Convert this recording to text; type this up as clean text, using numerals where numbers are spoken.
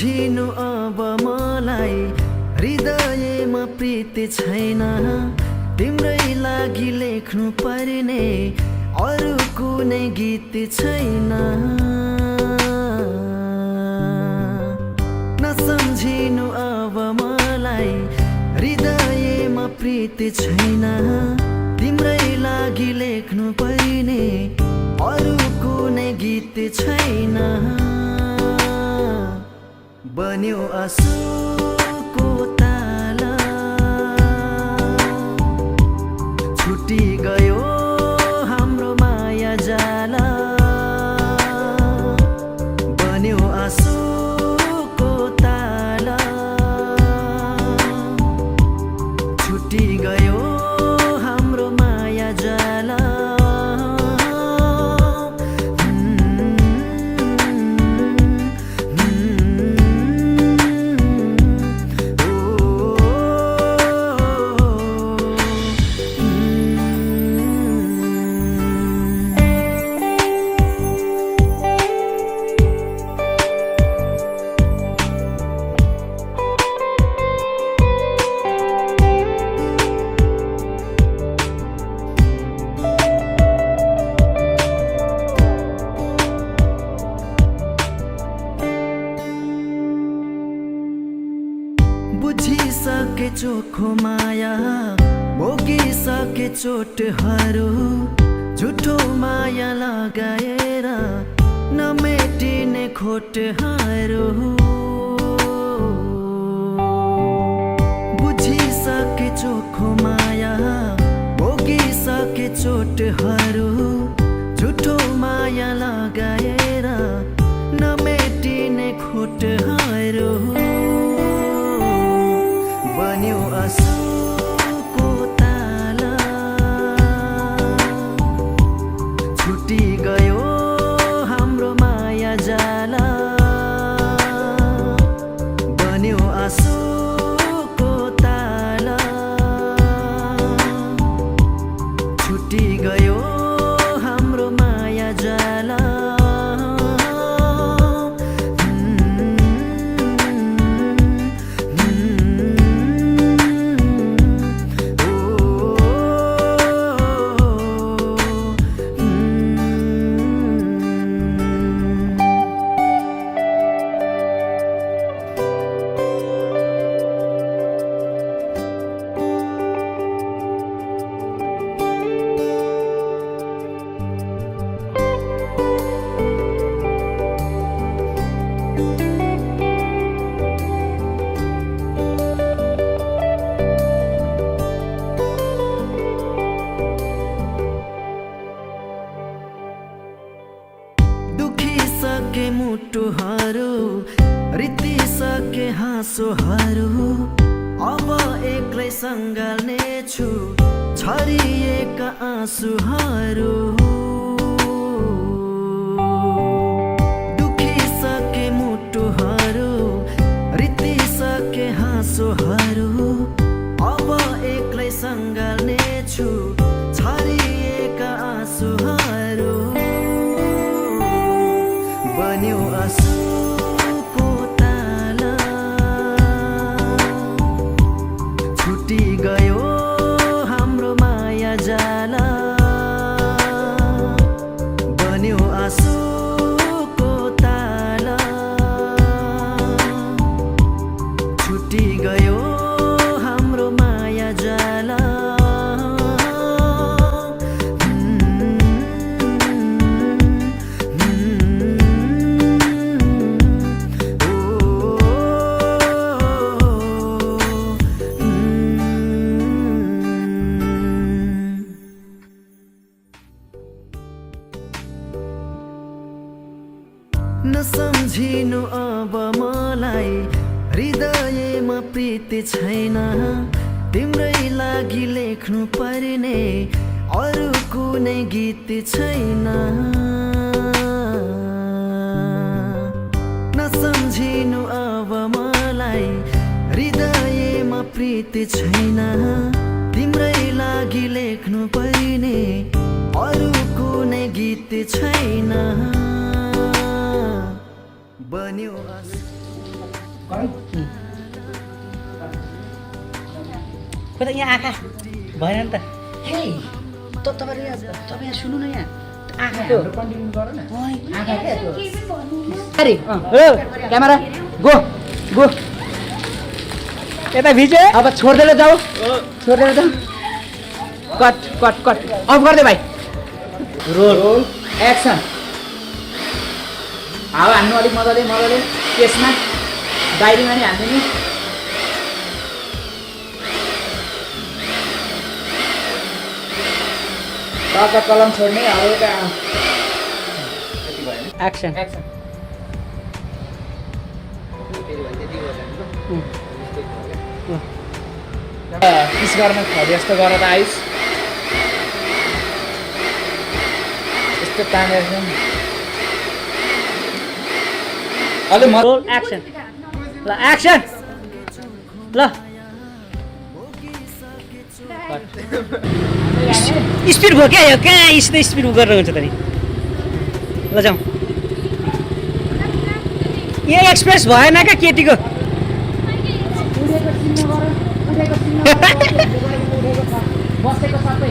नसम्झिनु अब मलाई हृदयमा प्रीति छैन तिम्रै लागि लेख्नु पर्ने अरू कुनै गीत छैन नसम्झिनु अब मलाई हृदयमा प्रीति छैन तिम्रै लागि लेख्नु पर्ने अरू कुनै गीत छैन बन्यो आँसुको ताला छुटी गयो हाम्रो माया जाला बन्यो आँसुको ताला छुटी गयो हाम्रो माया जाला बुझिसके चोखो माया भोगिसके चोटहरू झुठो माया लगाएर नमेटिने खोटहरू बुझिसके चोखो माया भोगिसके चोटहरू झुठो माया लगाएर नमेटिने खोटहरू बन्यो आँसुको ताला छुटी गयो हाम्रो माया जाला बन्यो आँसुको ताला छुटी गयो हाम्रो माया जाला दुखिसके मुटुहरू रित्तिसके हाँसोहरू अब एक्लै सँगाल्नेछु छरिएका आँसुहरू दुखिसके मुटुहरू रित्तिसके हाँसोहरू अब एक्लै सँगाल्नेछु छरिएका आँसुहरू बन्यो आँसुको ताला छुटी गयो हाम्रो माया जाला बन्यो आँसुको ताला छुटी गयो हाम्रो माया जाला नसम्झिनु अब मलाई हृदयमा प्रीति छैन तिम्रै लागि लेख्नु पर्ने अरू कुनै गीत छैन नसम्झिनु अब मलाई हृदयमा प्रीति छैन तिम्रै लागि लेख्नु पर्ने अरू कुनै गीत छैन बन्यो कता यहाँ आँखा भएन नि त हे तपाईँ यहाँ सुन्नु न यहाँ आँखा कन्टिन्यू गर न आँखा के अरे क्यामेरा गो गो यता भिजे अब छोड्दै जाऊ कट कट कट अफ गर्दै भाइ रोल एक्सन हावा हान्नु अलिक मजाले केसमा बाहिरीमा नि हान्नु नि टक्क कलम छोड्ने हल्का एक्सन किस गर्न यस्तो गरेर आइस यस्तो तानेर अलि रोल एक्सन ल एक्सन ल स्पिड भयो क्या यो कहाँ यस्तो स्पिड गरेर हुन्छ त नि ल जाउँ यो एक्सप्रेस भएन क्या केटीको बसेको सबै